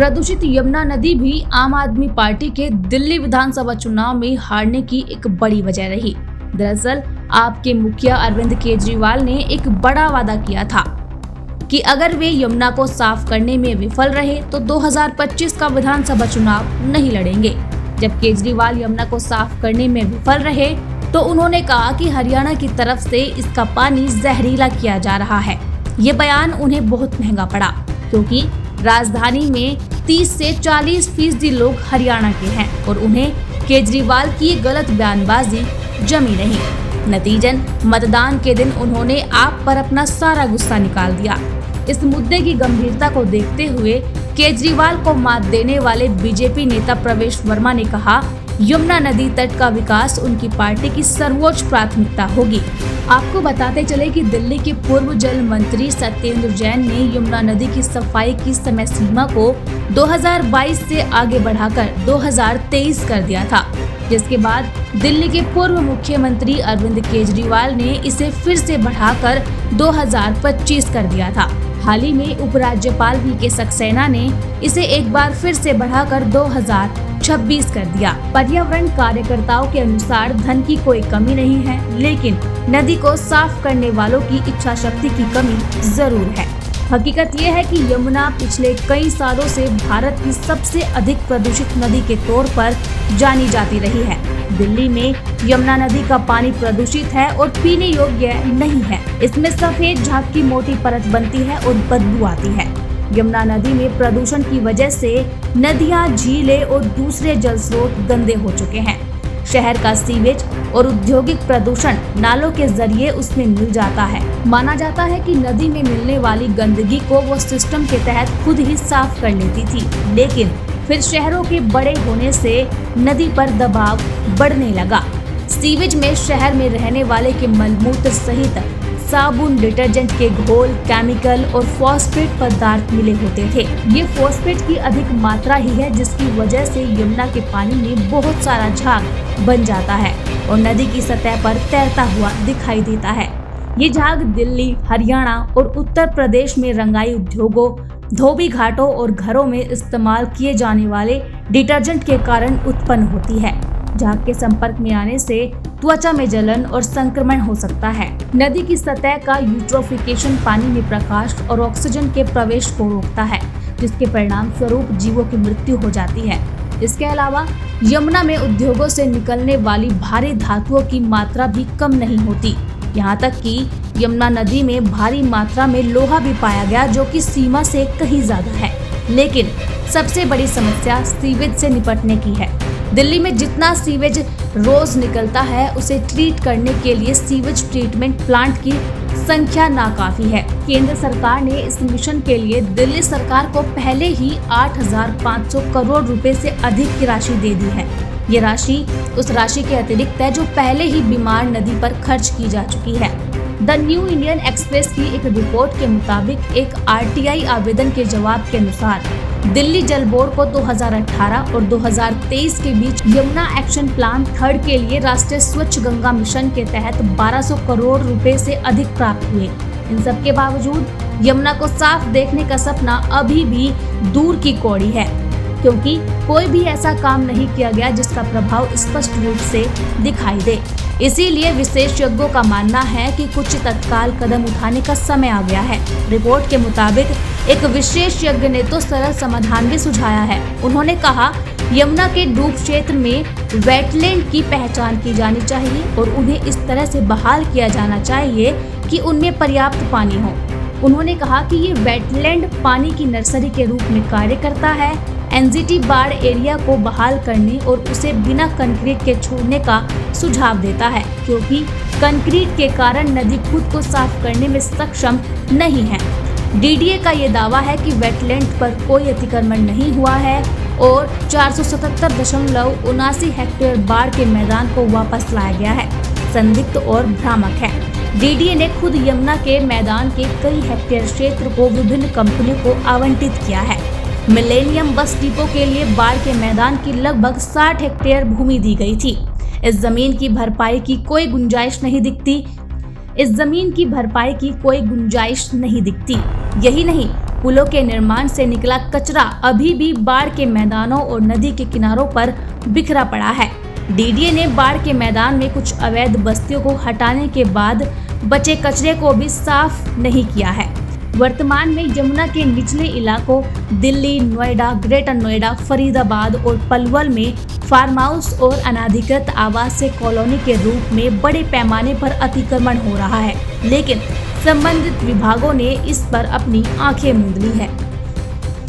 प्रदूषित यमुना नदी भी आम आदमी पार्टी के दिल्ली विधानसभा चुनाव में हारने की एक बड़ी वजह रही। दरअसल आपके मुखिया अरविंद केजरीवाल ने एक बड़ा वादा किया था कि अगर वे यमुना को साफ करने में विफल रहे तो 2025 का विधानसभा चुनाव नहीं लड़ेंगे। जब केजरीवाल यमुना को साफ करने में विफल रहे तो उन्होंने कहा कि हरियाणा की तरफ से इसका पानी जहरीला किया जा रहा है। ये बयान उन्हें बहुत महंगा पड़ा क्योंकि राजधानी में 30 से 40% लोग हरियाणा के हैं और उन्हें केजरीवाल की गलत बयानबाजी जमी नहीं। नतीजन मतदान के दिन उन्होंने आप पर अपना सारा गुस्सा निकाल दिया। इस मुद्दे की गंभीरता को देखते हुए केजरीवाल को मात देने वाले बीजेपी नेता प्रवेश वर्मा ने कहा, यमुना नदी तट का विकास उनकी पार्टी की सर्वोच्च प्राथमिकता होगी। आपको बताते चले कि दिल्ली के पूर्व जल मंत्री सत्येंद्र जैन ने यमुना नदी की सफाई की समय सीमा को 2022 से आगे बढ़ाकर 2023 कर दिया था, जिसके बाद दिल्ली के पूर्व मुख्यमंत्री अरविंद केजरीवाल ने इसे फिर से बढ़ाकर 2025 कर दिया था। हाल ही में उपराज्यपाल वी.के. सक्सेना ने इसे एक बार फिर से बढ़ाकर 2026 कर दिया। पर्यावरण कार्यकर्ताओं के अनुसार धन की कोई कमी नहीं है, लेकिन नदी को साफ करने वालों की इच्छा शक्ति की कमी जरूर है। हकीकत ये है कि यमुना पिछले कई सालों से भारत की सबसे अधिक प्रदूषित नदी के तौर पर जानी जाती रही है। दिल्ली में यमुना नदी का पानी प्रदूषित है और पीने योग्य नहीं है। इसमें सफेद झाग की मोटी परत बनती है और बदबू आती है। यमुना नदी में प्रदूषण की वजह से नदियां, झीलें और दूसरे जल स्रोत गंदे हो चुके हैं। शहर का सीवेज और औद्योगिक प्रदूषण नालों के जरिए उसमें मिल जाता है। माना जाता है कि नदी में मिलने वाली गंदगी को वो सिस्टम के तहत खुद ही साफ कर लेती थी, लेकिन फिर शहरों के बड़े होने से नदी पर दबाव बढ़ने लगा। सीवेज में शहर में रहने वाले के मलमूत्र सहित साबुन, डिटर्जेंट के घोल, केमिकल और फॉस्फेट पदार्थ मिले होते थे। ये फॉस्फेट की अधिक मात्रा ही है जिसकी वजह से यमुना के पानी में बहुत सारा झाग बन जाता है और नदी की सतह पर तैरता हुआ दिखाई देता है। ये झाग दिल्ली, हरियाणा और उत्तर प्रदेश में रंगाई उद्योगों, धोबी घाटों और घरों में इस्तेमाल किए जाने वाले डिटर्जेंट के कारण उत्पन्न होती है। झाग के संपर्क में आने से त्वचा में जलन और संक्रमण हो सकता है। नदी की सतह का यूट्रोफिकेशन पानी में प्रकाश और ऑक्सीजन के प्रवेश को रोकता है, जिसके परिणाम स्वरूप जीवों की मृत्यु हो जाती है। इसके अलावा यमुना में उद्योगों से निकलने वाली भारी धातुओं की मात्रा भी कम नहीं होती। यहाँ तक कि यमुना नदी में भारी मात्रा में लोहा भी पाया गया, जो कि सीमा से कहीं ज्यादा है। लेकिन सबसे बड़ी समस्या सीवेज से निपटने की है। दिल्ली में जितना सीवेज रोज निकलता है उसे ट्रीट करने के लिए सीवेज ट्रीटमेंट प्लांट की संख्या नाकाफी है। केंद्र सरकार ने इस मिशन के लिए दिल्ली सरकार को पहले ही 8,500 करोड़ रुपए से अधिक की राशि दे दी है। ये राशि उस राशि के अतिरिक्त है जो पहले ही बीमार नदी पर खर्च की जा चुकी है। द न्यू इंडियन एक्सप्रेस की एक रिपोर्ट के मुताबिक एक RTI आवेदन के जवाब के अनुसार दिल्ली जल बोर्ड को 2018 और 2023 के बीच यमुना एक्शन प्लान थर्ड के लिए राष्ट्रीय स्वच्छ गंगा मिशन के तहत 1200 करोड़ रुपए से अधिक प्राप्त हुए। इन सब के बावजूद यमुना को साफ देखने का सपना अभी भी दूर की कौड़ी है, क्योंकि कोई भी ऐसा काम नहीं किया गया जिसका प्रभाव स्पष्ट रूप से दिखाई दे। इसीलिए विशेषज्ञों का मानना है कि कुछ तत्काल कदम उठाने का समय आ गया है। रिपोर्ट के मुताबिक एक विशेषज्ञ ने तो सरल समाधान भी सुझाया है। उन्होंने कहा, यमुना के डूब क्षेत्र में वेटलैंड की पहचान की जानी चाहिए और उन्हें इस तरह से बहाल किया जाना चाहिए कि उनमें पर्याप्त पानी हो। उन्होंने कहा कि ये वेटलैंड पानी की नर्सरी के रूप में कार्य करता है। NGT बाढ़ एरिया को बहाल करने और उसे बिना कंक्रीट के छोड़ने का सुझाव देता है, क्योंकि कंक्रीट के कारण नदी खुद को साफ करने में सक्षम नहीं है। DDA का ये दावा है कि वेटलैंड पर कोई अतिक्रमण नहीं हुआ है और 477.79 हेक्टेयर बाढ़ के मैदान को वापस लाया गया है। संदिग्ध और भ्रामक है। DDA ने खुद यमुना के मैदान के कई हेक्टेयर क्षेत्र को विभिन्न कंपनियों को आवंटित किया है। मिलेनियम बस डिपो के लिए बाढ़ के मैदान की लगभग 60 हेक्टेयर भूमि दी गई थी। इस जमीन की भरपाई की कोई गुंजाइश नहीं दिखती। यही नहीं, पुलों के निर्माण से निकला कचरा अभी भी बाढ़ के मैदानों और नदी के किनारों पर बिखरा पड़ा है। डीडीए ने बाढ़ के मैदान में कुछ अवैध बस्तियों को हटाने के बाद बचे कचरे को भी साफ नहीं किया है। वर्तमान में यमुना के निचले इलाकों दिल्ली, नोएडा, ग्रेटर नोएडा, फरीदाबाद और पलवल में फार्म हाउस और अनाधिकृत आवासीय कॉलोनी के रूप में बड़े पैमाने पर अतिक्रमण हो रहा है, लेकिन संबंधित विभागों ने इस पर अपनी आंखें मूंद ली है।